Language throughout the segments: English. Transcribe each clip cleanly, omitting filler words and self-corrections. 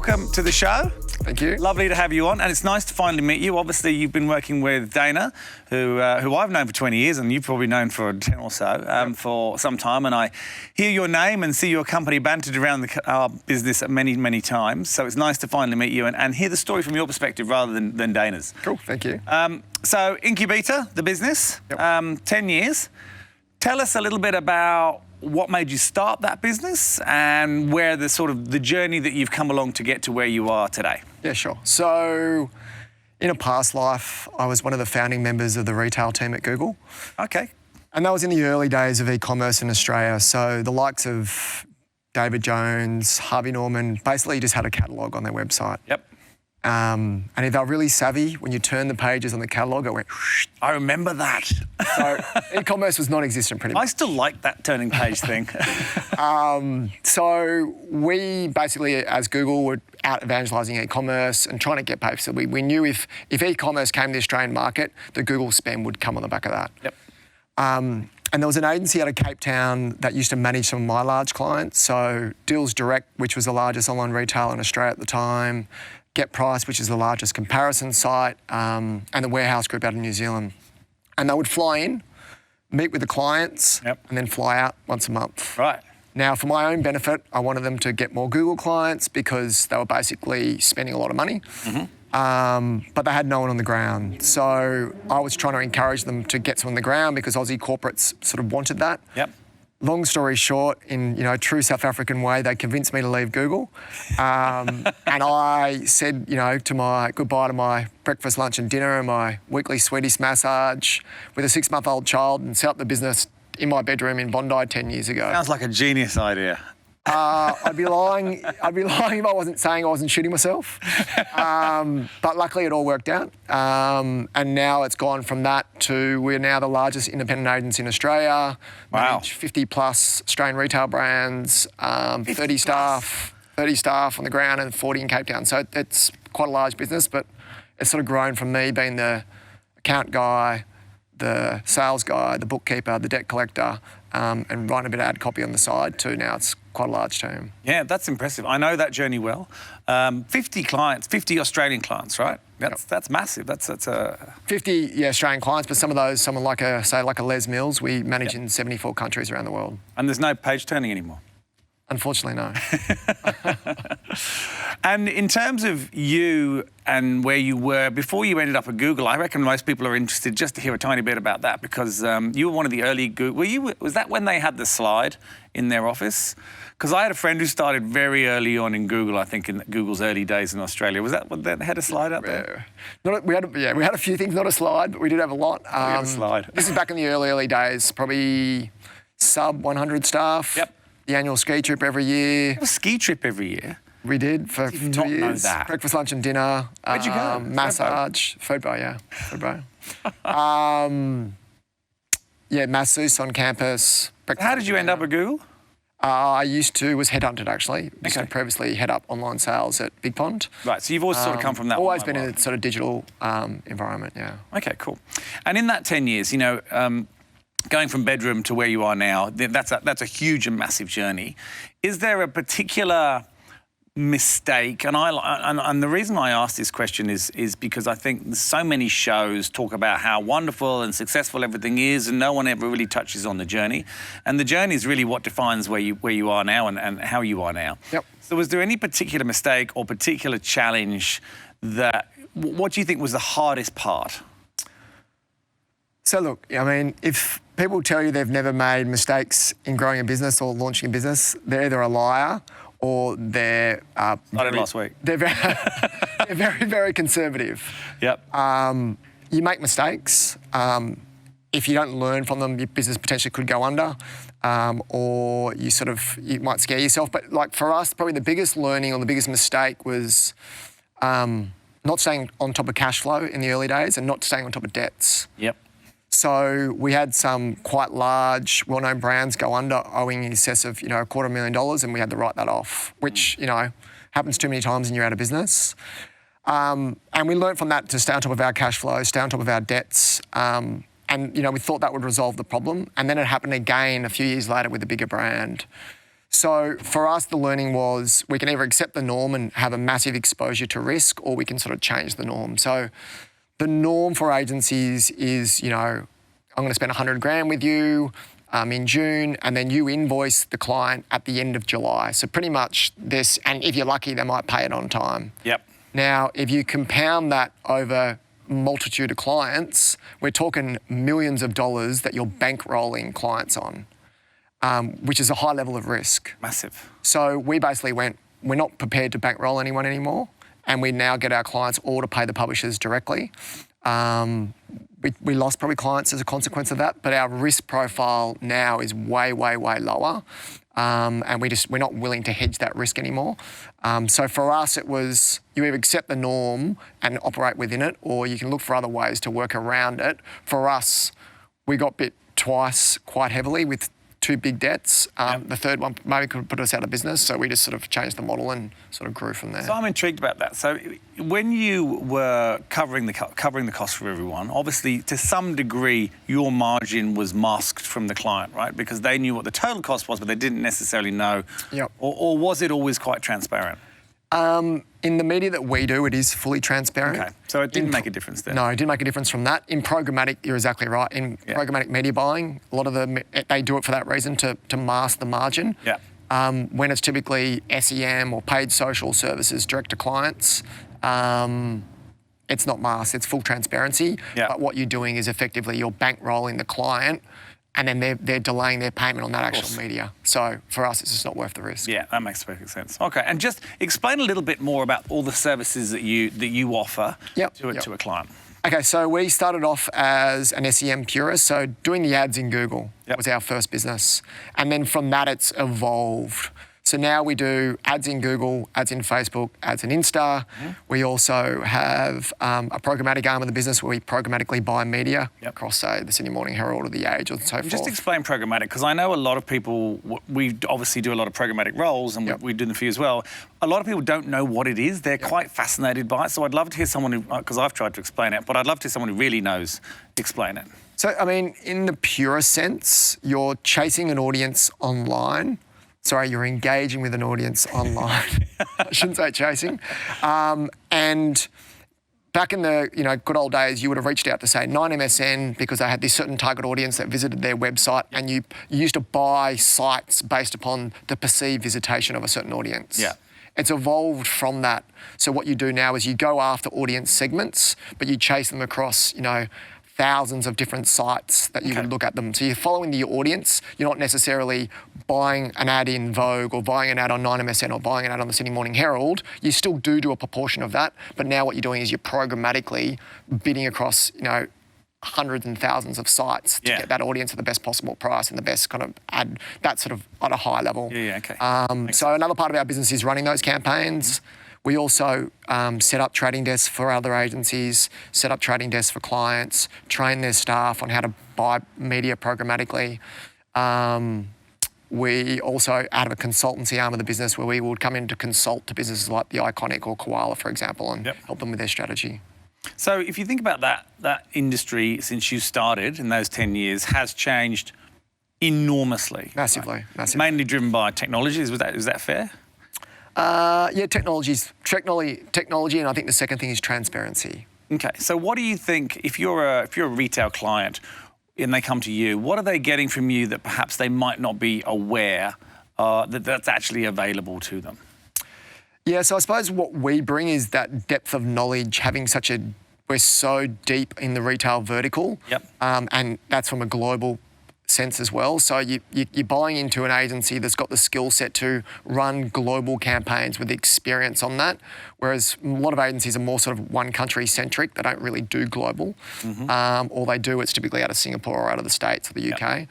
welcome to the show. Thank you. Lovely to have you on, and it's nice to finally meet you. Obviously, you've been working with Dana, who I've known for 20 years, and you've probably known for 10 or so, for some time. And I hear your name and see your company bantered around our business many, many times. So it's nice to finally meet you and hear the story from your perspective rather than Dana's. Cool, thank you. So INCUBETA, the business, 10 years. Tell us a little bit about what made you start that business and where the journey that you've come along to get to where you are today. Yeah, sure. So in a past life, I was one of the founding members of the retail team at Google. Okay. And that was in the early days of e-commerce in Australia. So the likes of David Jones, Harvey Norman, basically just had a catalogue on their website. Yep. And if they were really savvy, when you turn the pages on the catalogue, it went whoosh. I remember that. So e-commerce was non-existent pretty much. I still like that turning page thing. So we basically, as Google, were out evangelising e-commerce and trying to get paid. So we knew if e-commerce came to the Australian market, the Google spend would come on the back of that. Yep. And there was an agency out of Cape Town that used to manage some of my large clients. So Deals Direct, which was the largest online retailer in Australia at the time, Get Price, which is the largest comparison site, and the Warehouse Group out of New Zealand. And they would fly in, meet with the clients, and then fly out once a month. Right. Now, for my own benefit, I wanted them to get more Google clients because they were basically spending a lot of money, but they had no one on the ground. So I was trying to encourage them to get someone on the ground because Aussie corporates sort of wanted that. Yep. Long story short, in true South African way, they convinced me to leave Google, and I said, goodbye to my breakfast, lunch, and dinner, and my weekly Swedish massage with a 6-month-old child, and set up the business in my bedroom in Bondi 10 years ago. Sounds like a genius idea. I'd be lying if I wasn't saying I wasn't shooting myself. But luckily it all worked out. And now it's gone from that to we're now the largest independent agency in Australia. Wow. Manage 50 plus Australian retail brands, 30 staff on the ground and 40 in Cape Town. So it's quite a large business, but it's sort of grown from me being the account guy, the sales guy, the bookkeeper, the debt collector, and writing a bit of ad copy on the side too. Now it's quite a large team. Yeah, that's impressive. I know that journey well. 50 clients, 50 Australian clients, right? That's massive. That's 50 Australian clients, but some of those, someone like a Les Mills, we manage in 74 countries around the world. And there's no page turning anymore? Unfortunately, no. And in terms of you and where you were before you ended up at Google, I reckon most people are interested just to hear a tiny bit about that because you were one of the early Google. Was that when they had the slide in their office? Because I had a friend who started very early on in Google, I think in Google's early days in Australia. Was that when they had a slide out there? We had a few things, not a slide, but we did have a lot. We had a slide. This is back in the early days, probably sub 100 staff. Yep. The annual ski trip every year. A ski trip every year? We did for 2 years. Know that. Breakfast, lunch and dinner. Where'd you go? Massage. Foodbo, yeah. Foodbo. Masseuse on campus. How did you end up at Google? I was headhunted actually. Used to previously head up online sales at Big Pond. Right, so you've always sort of come from that. Always been in a sort of digital environment, yeah. Okay, cool. And in that 10 years, going from bedroom to where you are now, that's a huge and massive journey. Is there a particular mistake? And the reason I ask this question is because I think so many shows talk about how wonderful and successful everything is, and no one ever really touches on the journey. And the journey is really what defines where you are now and how you are now. Yep. So was there any particular mistake or particular challenge what do you think was the hardest part? So look, I mean, if people tell you they've never made mistakes in growing a business or launching a business, they're either a liar or they're... I did last week. They're very, very conservative. Yep. You make mistakes. If you don't learn from them, your business potentially could go under, or you might scare yourself. But like for us, probably the biggest learning or the biggest mistake was not staying on top of cash flow in the early days and not staying on top of debts. Yep. So we had some quite large, well-known brands go under, owing in excess of, $250,000, and we had to write that off, which, happens too many times and you're out of business. And we learned from that to stay on top of our cash flow, stay on top of our debts. And, we thought that would resolve the problem. And then it happened again a few years later with a bigger brand. So for us, the learning was we can either accept the norm and have a massive exposure to risk, or we can sort of change the norm. So the norm for agencies is, I'm going to spend 100 grand with you in June, and then you invoice the client at the end of July. So pretty much this, and if you're lucky, they might pay it on time. Yep. Now, if you compound that over multitude of clients, we're talking millions of dollars that you're bankrolling clients on, which is a high level of risk. Massive. So we basically went, we're not prepared to bankroll anyone anymore, and we now get our clients all to pay the publishers directly. We lost probably clients as a consequence of that, but our risk profile now is way, way, way lower. And we're not willing to hedge that risk anymore. So for us, it was you either accept the norm and operate within it, or you can look for other ways to work around it. For us, we got bit twice quite heavily with 2 big debts. The third one maybe could put us out of business, so we just sort of changed the model and sort of grew from there. So I'm intrigued about that. So when you were covering the cost for everyone, obviously to some degree your margin was masked from the client, right? Because they knew what the total cost was, but they didn't necessarily know. Yep. Or was it always quite transparent? In the media that we do, it is fully transparent. Okay, so it didn't make a difference there. No, it didn't make a difference from that. In programmatic, you're exactly right. In programmatic media buying, a lot of they do it for that reason, to mask the margin. Yeah. When it's typically SEM or paid social services direct to clients, it's not masked, it's full transparency. Yeah. But what you're doing is effectively you're bankrolling the client, and then they're delaying their payment on that actual media. So for us, it's just not worth the risk. Yeah, that makes perfect sense. Okay, and just explain a little bit more about all the services that you offer to a client. Okay, so we started off as an SEM purist, so doing the ads in Google was our first business. And then from that, it's evolved. So now we do ads in Google, ads in Facebook, ads in Insta. We also have a programmatic arm of the business where we programmatically buy media across, say, the Sydney Morning Herald or The Age or so forth. Just explain programmatic, because I know a lot of people, we obviously do a lot of programmatic roles, and we do them for you as well. A lot of people don't know what it is. They're quite fascinated by it. So I'd love to hear someone who, because I've tried to explain it, but I'd love to hear someone who really knows explain it. So, I mean, in the purest sense, you're chasing an audience online. Sorry, you're engaging with an audience online. I shouldn't say chasing. And back in the good old days, you would have reached out to, say, 9MSN because they had this certain target audience that visited their website, and you used to buy sites based upon the perceived visitation of a certain audience. Yeah. It's evolved from that. So what you do now is you go after audience segments, but you chase them across, thousands of different sites that you would look at them. So you're following the audience. You're not necessarily buying an ad in Vogue or buying an ad on 9MSN or buying an ad on the Sydney Morning Herald. You still do a proportion of that, but now what you're doing is you're programmatically bidding across, hundreds and thousands of sites to get that audience at the best possible price and the best kind of ad, that sort of at a high level. So another part of our business is running those campaigns. We also set up trading desks for other agencies, set up trading desks for clients, train their staff on how to buy media programmatically. We also have a consultancy arm of the business where we would come in to consult to businesses like The Iconic or Koala, for example, and help them with their strategy. So if you think about that industry since you started in those 10 years has changed enormously. Massively. Mainly driven by technology, is that fair? Technology, and I think the second thing is transparency. Okay, so what do you think, if you're a retail client and they come to you, what are they getting from you that perhaps they might not be aware that's actually available to them? Yeah, so I suppose what we bring is that depth of knowledge, we're so deep in the retail vertical, and that's from a global sense as well. So you're buying into an agency that's got the skill set to run global campaigns with experience on that, whereas a lot of agencies are more sort of one country centric. They don't really do global, or they do, it's typically out of Singapore or out of the States or the UK.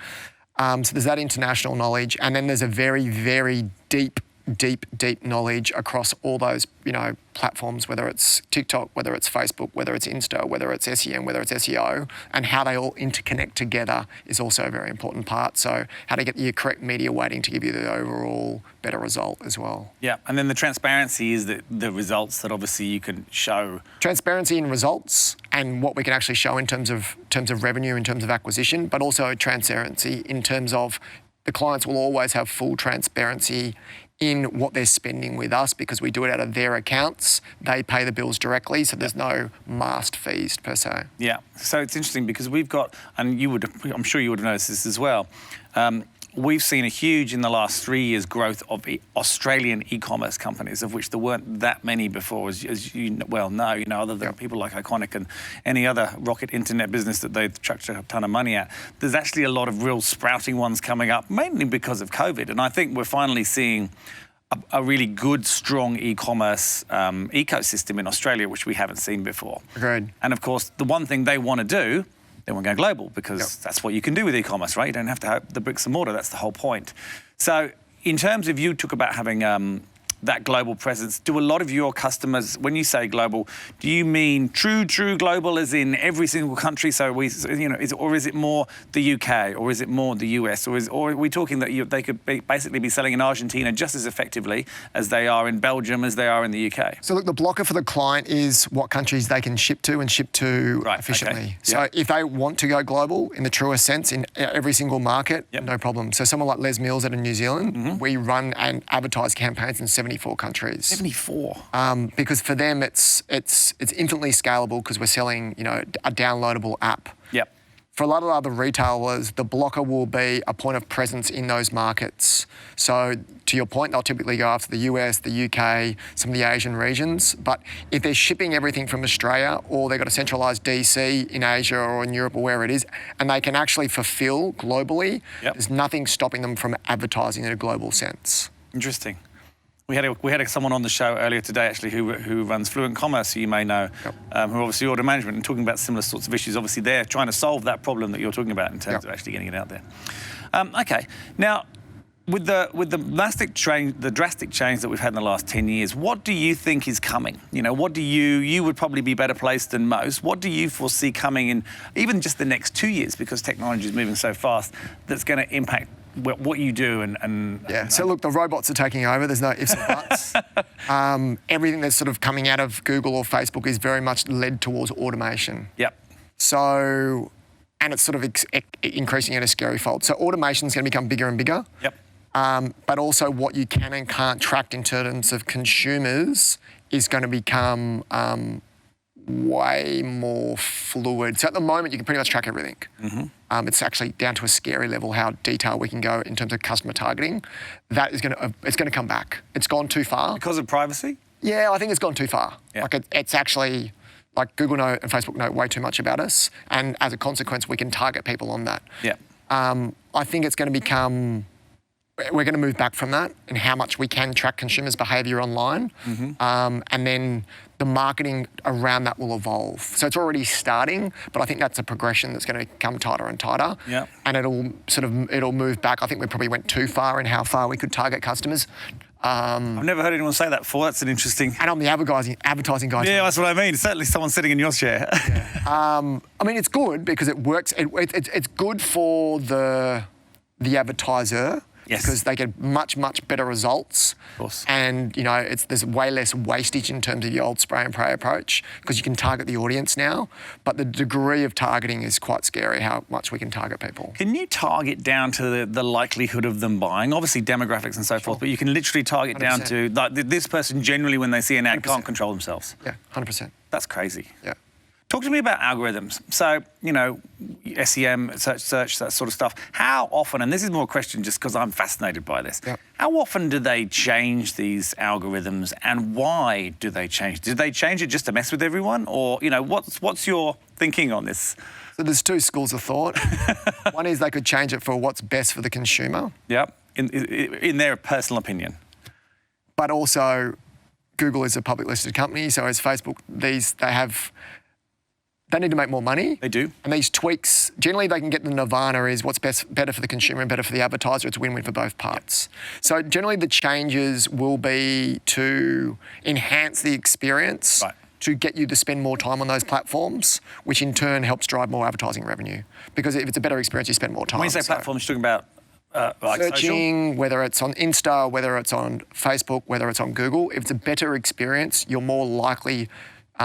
So there's that international knowledge, and then there's a very, very deep knowledge across all those, platforms, whether it's TikTok, whether it's Facebook, whether it's Insta, whether it's SEM, whether it's SEO, and how they all interconnect together is also a very important part. So how to get your correct media weighting to give you the overall better result as well. Yeah, and then the transparency is the results that obviously you can show. Transparency in results and what we can actually show in terms of revenue, in terms of acquisition, but also transparency in terms of the clients will always have full transparency in what they're spending with us because we do it out of their accounts. They pay the bills directly, so there's no masked fees per se. Yeah, so it's interesting because we've got, and I'm sure you would have noticed this as well, we've seen a huge, in the last 3 years, growth of Australian e-commerce companies, of which there weren't that many before, as you well know, other than people like Iconic and any other rocket internet business that they've chucked a ton of money at. There's actually a lot of real sprouting ones coming up, mainly because of COVID. And I think we're finally seeing a really good, strong e-commerce ecosystem in Australia, which we haven't seen before. Agreed. And of course, the one thing they want to do, they want to go global because that's what you can do with e-commerce, right? You don't have to have the bricks and mortar. That's the whole point. So in terms of, you talk about having that global presence, do a lot of your customers, when you say global, do you mean true global as in every single country? So or is it more the UK, or is it more the US, or are we talking that they could basically be selling in Argentina just as effectively as they are in Belgium, as they are in the UK? So look, the blocker for the client is what countries they can ship to and ship to efficiently. Okay. So if they want to go global in the truest sense in every single market, no problem. So someone like Les Mills out of New Zealand, we run and advertise campaigns in 74 countries. 74. Because for them it's infinitely scalable because we're selling a downloadable app. Yep. For a lot of other retailers, the blocker will be a point of presence in those markets. So to your point, they'll typically go after the US, the UK, some of the Asian regions. But if they're shipping everything from Australia, or they've got a centralised DC in Asia or in Europe or wherever it is, and they can actually fulfil globally, there's nothing stopping them from advertising in a global sense. Interesting. We had someone on the show earlier today, actually, who runs Fluent Commerce, who you may know, who are obviously order management and talking about similar sorts of issues. Obviously, they're trying to solve that problem that you're talking about in terms of actually getting it out there. Okay, now with the drastic change that we've had in the last 10 years, what do you think is coming? What do you would probably be better placed than most. What do you foresee coming in even just the next 2 years, because technology is moving so fast, that's going to impact what you do So look, the robots are taking over. There's no ifs and buts. Everything that's sort of coming out of Google or Facebook is very much led towards automation. Yep. So, and it's sort of increasing at a scary fold. So automation is going to become bigger and bigger. Yep. But also what you can and can't track in terms of consumers is going to become way more fluid. So at the moment, you can pretty much track everything. It's actually down to a scary level how detailed we can go in terms of customer targeting. That is it's going to come back. It's gone too far. Because of privacy? Yeah, I think it's gone too far. Yeah. Like it's actually, like Google know and Facebook know way too much about us, and as a consequence, we can target people on that. Yeah. I think it's going to become, we're going to move back from that and how much we can track consumers' behaviour online. And then the marketing around that will evolve. So it's already starting, but I think that's a progression that's going to come tighter and tighter. Yeah. And it'll move back. I think we probably went too far in how far we could target customers. I've never heard anyone say that before. That's an interesting... And I'm the advertising guy. Yeah, that's what I mean. Certainly someone sitting in your chair. I mean, it's good because it works. It's good for the advertiser. Yes. Because they get much better results. Of course. And, there's way less wastage in terms of the old spray and pray approach because you can target the audience now. But the degree of targeting is quite scary, how much we can target people. Can you target down to the likelihood of them buying? Obviously, demographics and so forth, but you can literally target 100%. Down to, like, this person generally, when they see an ad, 100%. Can't control themselves. Yeah, 100%. That's crazy. Yeah. Talk to me about algorithms. So, SEM, search, that sort of stuff. How often, and this is more a question just because I'm fascinated by this, how often do they change these algorithms and why do they change? Do they change it just to mess with everyone? Or, what's your thinking on this? So there's two schools of thought. One is they could change it for what's best for the consumer. Yep, in their personal opinion. But also, Google is a public listed company, so as Facebook, they need to make more money. They do. And these tweaks, generally they can get the nirvana is what's better for the consumer and better for the advertiser. It's a win-win for both parts. So generally the changes will be to enhance the experience, to get you to spend more time on those platforms, which in turn helps drive more advertising revenue. Because if it's a better experience, you spend more time. When you say platforms, you're talking about like searching, social? Whether it's on Insta, whether it's on Facebook, whether it's on Google. If it's a better experience, you're more likely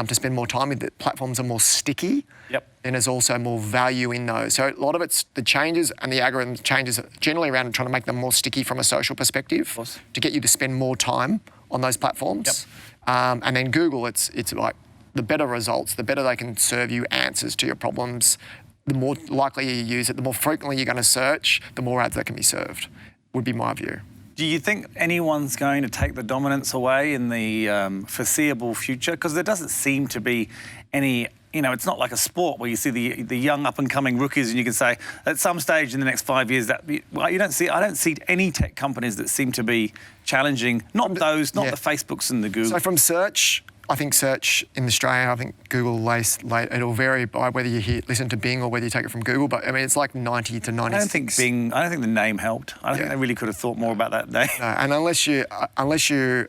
to spend more time with. The platforms are more sticky. Yep. And there's also more value in those. So a lot of it's the changes and the algorithm changes are generally around trying to make them more sticky from a social perspective to get you to spend more time on those platforms. Yep. And then Google, it's like the better results, the better they can serve you answers to your problems, the more likely you use it, the more frequently you're going to search, the more ads that can be served, would be my view. Do you think anyone's going to take the dominance away in the foreseeable future? Because there doesn't seem to be any, it's not like a sport where you see the young up-and-coming rookies and you can say, at some stage in the next 5 years, I don't see any tech companies that seem to be challenging, not the Facebooks and the Googles. So from search, I think search in Australia, I think Google, it'll vary by whether you listen to Bing or whether you take it from Google, but I mean, it's like 90 to 96. I don't think the name helped. I don't think they really could have thought more about that name. No, and unless you're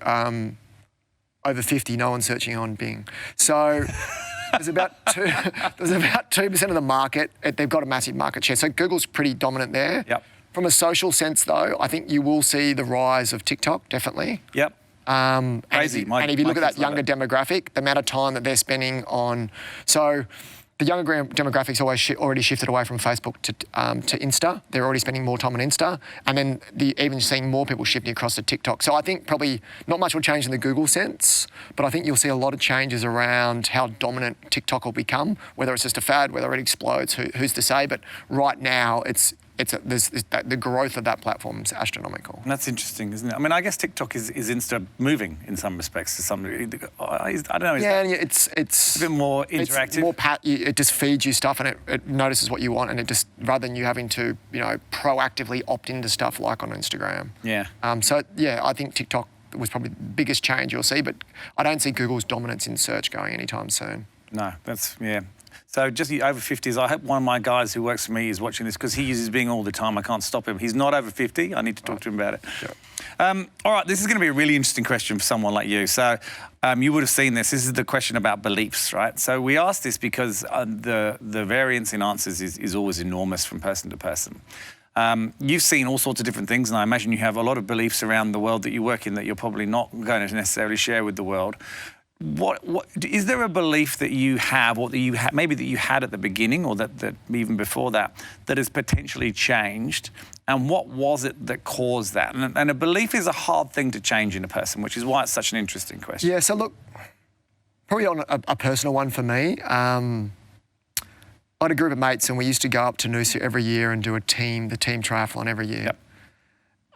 over 50, no one's searching on Bing. So there's about 2% of the market. They've got a massive market share. So Google's pretty dominant there. Yep. From a social sense, though, I think you will see the rise of TikTok, definitely. Yep. Crazy. And if you look at that younger demographic, the amount of time that they're spending on... So the younger demographics already shifted away from Facebook to Insta. They're already spending more time on Insta. And then even seeing more people shifting across to TikTok. So I think probably not much will change in the Google sense, but I think you'll see a lot of changes around how dominant TikTok will become, whether it's just a fad, whether it explodes, who's to say. But right now, the growth of that platform is astronomical. And that's interesting, isn't it? I mean, I guess TikTok is Insta moving in some respects to some degree. I don't know. It's a bit more interactive. It just feeds you stuff and it notices what you want, and it just, rather than you having to proactively opt into stuff like on Instagram. Yeah. I think TikTok was probably the biggest change you'll see, but I don't see Google's dominance in search going anytime soon. No, So just the over 50s, I hope one of my guys who works for me is watching this because he uses Bing all the time. I can't stop him. He's not over 50. I need to talk to him about it. Sure. All right, this is going to be a really interesting question for someone like you. So you would have seen this. This is the question about beliefs, right? So we asked this because the variance in answers is always enormous from person to person. You've seen all sorts of different things, and I imagine you have a lot of beliefs around the world that you work in that you're probably not going to necessarily share with the world. What is there a belief that you have, or that you maybe that you had at the beginning, or that even before that has potentially changed? And what was it that caused that? And a belief is a hard thing to change in a person, which is why it's such an interesting question. Yeah. So look, probably on a personal one for me. I had a group of mates, and we used to go up to Noosa every year and do the team triathlon every year. Yep.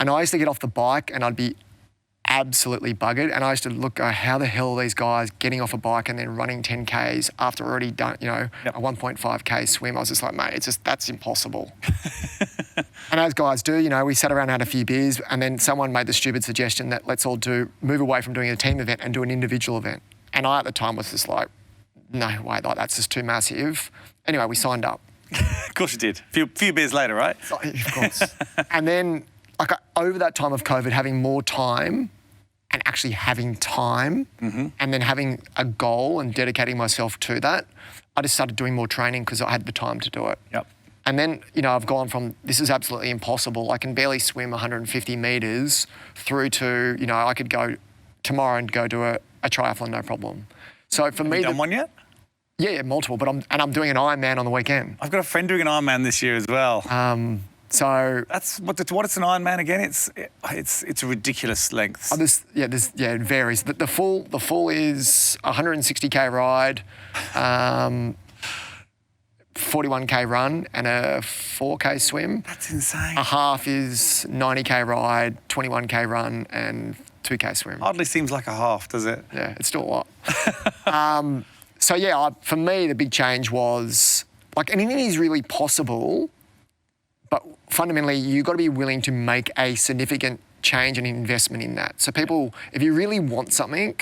And I used to get off the bike, and I'd be absolutely buggered, and I used to look, how the hell are these guys getting off a bike and then running 10Ks after already done, a 1.5K swim? I was just like, mate, that's impossible. And as guys do, we sat around and had a few beers, and then someone made the stupid suggestion that let's all move away from doing a team event and do an individual event. And I at the time was just like, no way, that's just too massive. Anyway, we signed up. Of course you did. Few beers later, right? Of course. And then over that time of COVID, having more time and actually having time, and then having a goal and dedicating myself to that, I just started doing more training because I had the time to do it. Yep. And then, I've gone from this is absolutely impossible, I can barely swim 150 metres, through to, I could go tomorrow and go do a triathlon, no problem. So for me... Have you done one yet? Yeah, multiple, but I'm doing an Ironman on the weekend. I've got a friend doing an Ironman this year as well. So that's what it's an Ironman again. It's a ridiculous length. It varies. The full is 160k ride, 41k run, and a 4k swim. That's insane. A half is 90k ride, 21k run, and 2k swim. Hardly seems like a half, does it? Yeah, it's still a lot. For me, the big change was anything is really possible. But fundamentally, you've got to be willing to make a significant change and investment in that. So people, if you really want something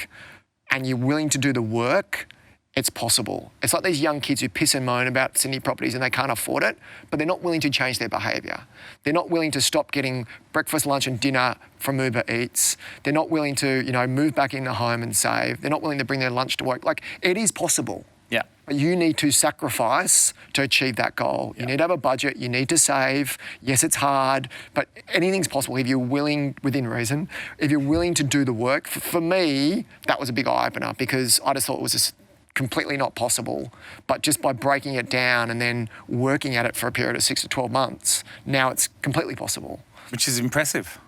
and you're willing to do the work, it's possible. It's like these young kids who piss and moan about Sydney properties and they can't afford it, but they're not willing to change their behaviour. They're not willing to stop getting breakfast, lunch and dinner from Uber Eats. They're not willing to, move back in the home and save. They're not willing to bring their lunch to work. It is possible. Yeah. But you need to sacrifice to achieve that goal. You need to have a budget. You need to save. Yes, it's hard, but anything's possible if you're willing, within reason, if you're willing to do the work. For me, that was a big eye-opener because I just thought it was just completely not possible. But just by breaking it down and then working at it for a period of 6 to 12 months, now it's completely possible. Which is impressive.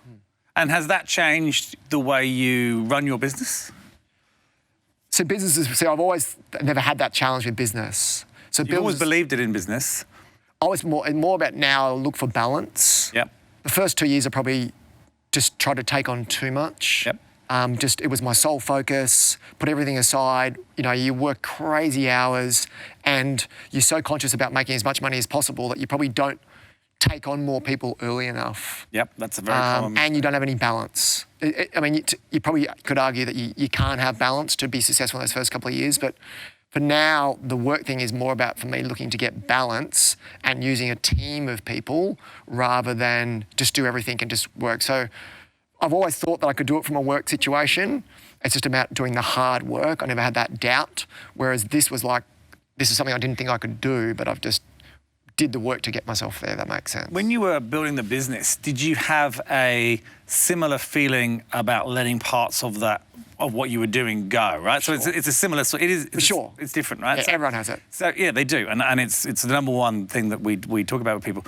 And has that changed the way you run your business? So I've always never had that challenge with business. So You've always believed it in business. I was more about now look for balance. Yep. The first 2 years I probably just tried to take on too much. Yep. It was my sole focus, put everything aside. You know, you work crazy hours and you're so conscious about making as much money as possible that you probably don't take on more people early enough. Yep, that's a very common mistake. And you don't have any balance. You probably could argue that you can't have balance to be successful in those first couple of years, but for now, the work thing is more about, for me, looking to get balance and using a team of people rather than just do everything and just work. So I've always thought that I could do it from a work situation. It's just about doing the hard work. I never had that doubt, whereas this is something I didn't think I could do, but I've just did the work to get myself there. That makes sense. When you were building the business, did you have a similar feeling about letting parts of what you were doing go, right? Sure. So it's a similar, so it is, For sure. It's different, right? Yeah, So, everyone has it. so yeah, they do. And it's the number one thing that we talk about with people.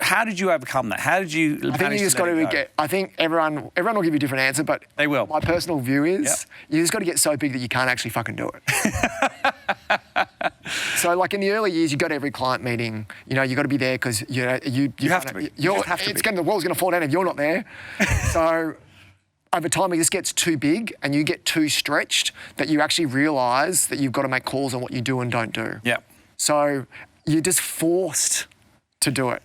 How did you overcome that? How did you I think you just got to I think everyone will give you a different answer, but they will. My personal view is you just got to get so big that you can't actually fucking do it. So like in the early years, you go to every client meeting. You know, you got to be there because you have to be. The world's going to fall down if you're not there. So over time, it just gets too big and you get too stretched that you actually realise that you've got to make calls on what you do and don't do. Yeah. So you're just forced to do it.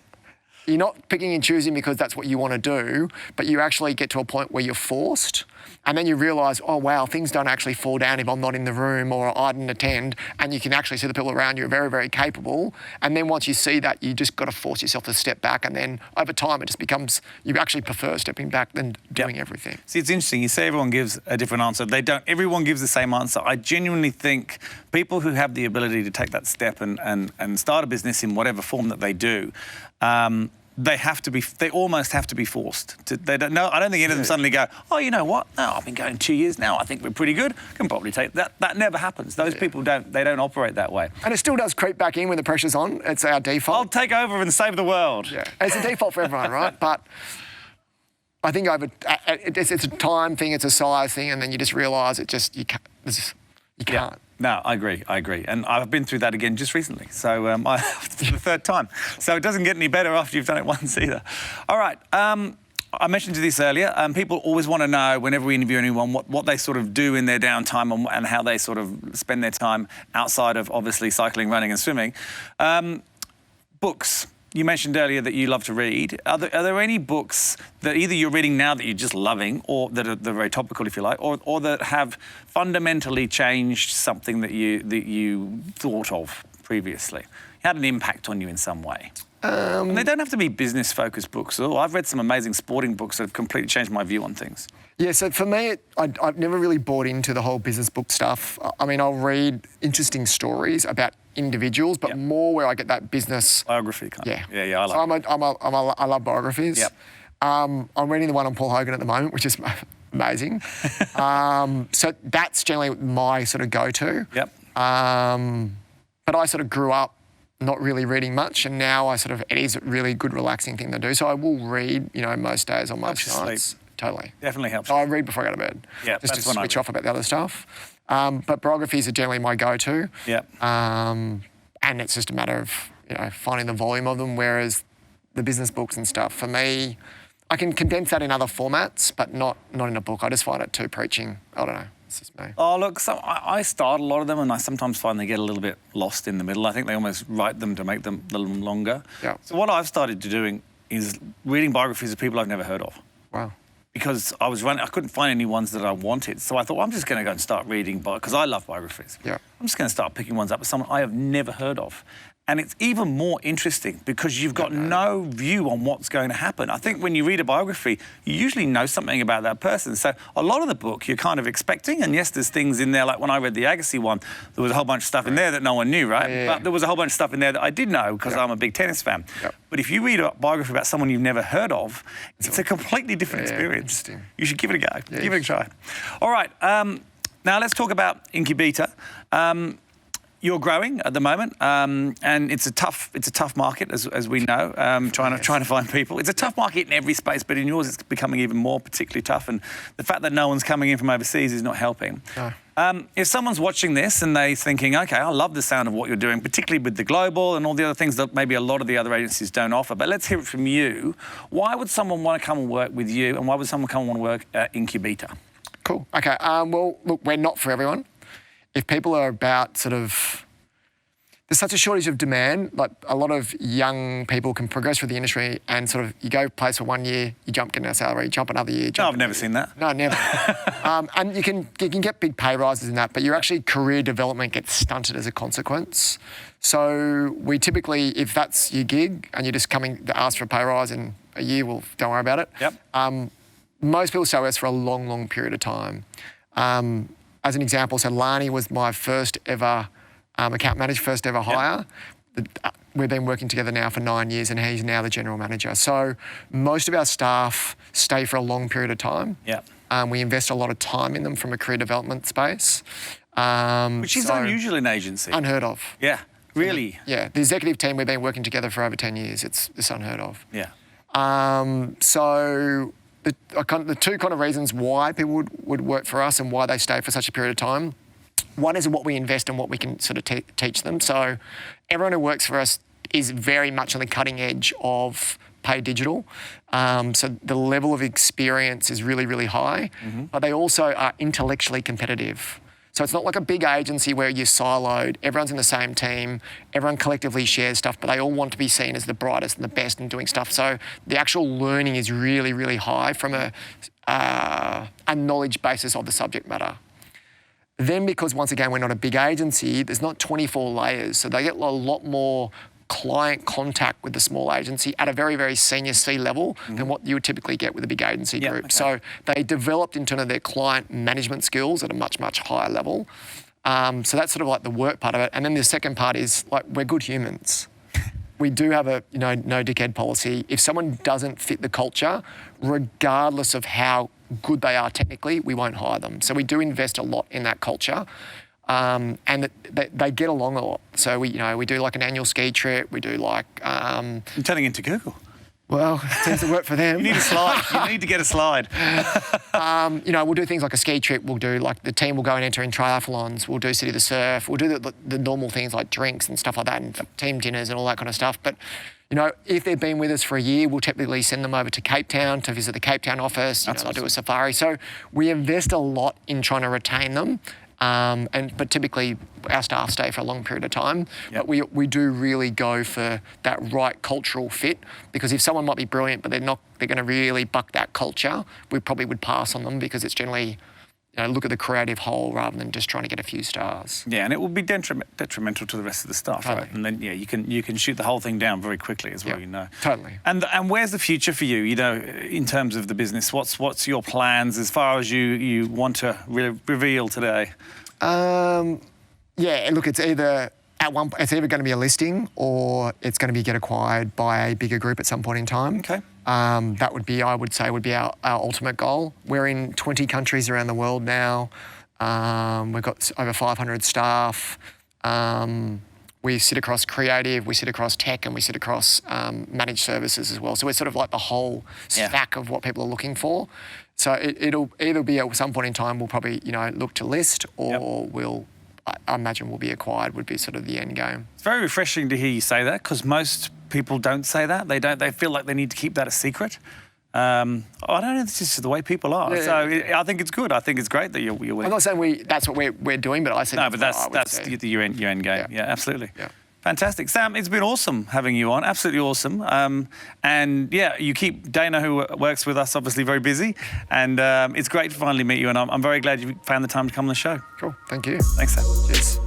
You're not picking and choosing because that's what you want to do, but you actually get to a point where you're forced. And then you realise, oh, wow, things don't actually fall down if I'm not in the room or I didn't attend. And you can actually see the people around you are very, very capable. And then once you see that, you just got to force yourself to step back. And then over time, it just becomes, you actually prefer stepping back than doing everything. See, it's interesting. You say everyone gives a different answer. They don't. Everyone gives the same answer. I genuinely think people who have the ability to take that step and start a business in whatever form that they do, they almost have to be forced. They don't know. I don't think any of them suddenly go, oh, you know what? No, I've been going 2 years now. I think we're pretty good. Can probably take that. That never happens. Those people don't operate that way. And it still does creep back in when the pressure's on. It's our default. I'll take over and save the world. Yeah, it's a default for everyone, right? But I think it's a time thing, it's a size thing, and then you just realise you can't. Yeah. No, I agree. And I've been through that again just recently. So for the third time. So it doesn't get any better after you've done it once either. All right. I mentioned this earlier. People always want to know, whenever we interview anyone, what they sort of do in their downtime and how they sort of spend their time outside of, obviously, cycling, running and swimming. Books. You mentioned earlier that you love to read. Are there any books that either you're reading now that you're just loving, or that are very topical, if you like, or that have fundamentally changed something that you thought of previously? Had an impact on you in some way? And they don't have to be business-focused books. I've read some amazing sporting books that have completely changed my view on things. Yeah, so for me, I've never really bought into the whole business book stuff. I mean, I'll read interesting stories about individuals, but more where I get that business biography kind of. Yeah. I love biographies. Yep. I'm reading the one on Paul Hogan at the moment, which is amazing. So that's generally my sort of go-to. Yep. But I sort of grew up not really reading much, and now it is a really good, relaxing thing to do. So I will read, most days or most nights. Sleep. Totally. Definitely helps. So I read before I go to bed. Yeah, just that's to switch off about the other stuff. But biographies are generally my go-to. Yeah. And it's just a matter of finding the volume of them. Whereas the business books and stuff, for me, I can condense that in other formats, but not in a book. I just find it too preaching. I don't know. It's just me. Oh, look, I start a lot of them, and I sometimes find they get a little bit lost in the middle. I think they almost write them to make them a little longer. Yeah. So what I've started doing is reading biographies of people I've never heard of. Wow. Because I couldn't find any ones that I wanted. So I thought, I'm just going to go and start reading, because I love biographies. Yeah. I'm just going to start picking ones up with someone I have never heard of. And it's even more interesting because you've got no view on what's going to happen. I think when you read a biography, you usually know something about that person. So a lot of the book you're kind of expecting, and yes, there's things in there, like when I read the Agassi one, there was a whole bunch of stuff in there that no one knew, right? Yeah. But there was a whole bunch of stuff in there that I did know because I'm a big tennis fan. Yep. But if you read a biography about someone you've never heard of, it's a completely different experience. Interesting. You should give it a go. Give it a try. All right. Now let's talk about INCUBETA. You're growing at the moment, and it's a tough market, as we know. Trying to find people. It's a tough market in every space, but in yours, it's becoming even more particularly tough. And the fact that no one's coming in from overseas is not helping. No. If someone's watching this and they're thinking, okay, I love the sound of what you're doing, particularly with the global and all the other things that maybe a lot of the other agencies don't offer, but let's hear it from you. Why would someone want to come and work with you, and why would someone come and want to work at INCUBETA? Cool. Okay. Well, look, we're not for everyone. If people are about there's such a shortage of demand, like a lot of young people can progress through the industry and you go place for 1 year, you get a salary, jump another year. No, I've never seen that. No, never. And you can get big pay rises in that, but your actually career development gets stunted as a consequence. So we typically, if that's your gig and you're just coming to ask for a pay rise in a year, well, don't worry about it. Yep. Most people stay with us for a long, long period of time. As an example, so Lani was my first ever account manager, first ever hire. We've been working together now for 9 years and he's now the general manager. So most of our staff stay for a long period of time. Yeah. We invest a lot of time in them from a career development space. Which is unusual in agency. Unheard of. Yeah, really. Yeah, the executive team, we've been working together for over 10 years. It's unheard of. Yeah. So the two kind of reasons why people would work for us and why they stay for such a period of time. One is what we invest and what we can teach them. So everyone who works for us is very much on the cutting edge of paid digital. So the level of experience is really, really high, but they also are intellectually competitive. So it's not like a big agency where you're siloed, everyone's in the same team, everyone collectively shares stuff, but they all want to be seen as the brightest and the best and doing stuff. So the actual learning is really, really high from a knowledge basis of the subject matter. Then because, once again, we're not a big agency, there's not 24 layers. So they get a lot more client contact with the small agency at a very, very senior C level than what you would typically get with a big agency group. Okay. So they developed in terms of their client management skills at a much, much higher level. So that's like the work part of it. And then the second part is we're good humans. We do have a no dickhead policy. If someone doesn't fit the culture, regardless of how good they are technically, we won't hire them. So we do invest a lot in that culture, and they get along a lot. So we do an annual ski trip. We do I'm turning into Google. Well, it seems to work for them. You need a slide. You need to get a slide. We'll do things like a ski trip. We'll do the team will go and enter in triathlons. We'll do City to Surf. We'll do the normal things like drinks and stuff like that, and team dinners and all that kind of stuff. But if they've been with us for a year, we'll typically send them over to Cape Town to visit the Cape Town office. They'll do a safari. So we invest a lot in trying to retain them. But typically our staff stay for a long period of time. Yep. But we do really go for that right cultural fit, because if someone might be brilliant but they're going to really buck that culture, we probably would pass on them, because it's generally look at the creative whole rather than just trying to get a few stars. Yeah, and it will be detrimental to the rest of the staff, totally. Right? And then you can shoot the whole thing down very quickly as well. Totally. And where's the future for you? In terms of the business, what's your plans as far as you want to reveal today? Look, it's either going to be a listing, or it's going to get acquired by a bigger group at some point in time. Okay. That would be, I would say, our ultimate goal. We're in 20 countries around the world now. We've got over 500 staff. We sit across creative, we sit across tech, and we sit across managed services as well. So we're like the whole stack of what people are looking for. So it'll either be at some point in time we'll probably look to list, or I imagine we'll be acquired would be the end game. It's very refreshing to hear you say that, because most people don't say that. They feel like they need to keep that a secret. I don't know, it's just the way people are. Yeah, so I think it's good. I think it's great that you're winning. I'm not saying that's what we're doing, but I said no, but that's your end game. Yeah, absolutely. Yeah. Fantastic. Sam, it's been awesome having you on, absolutely awesome. And you keep Dana, who works with us, obviously very busy, and it's great to finally meet you, and I'm very glad you found the time to come on the show. Cool, thank you. Thanks, Sam. Cheers.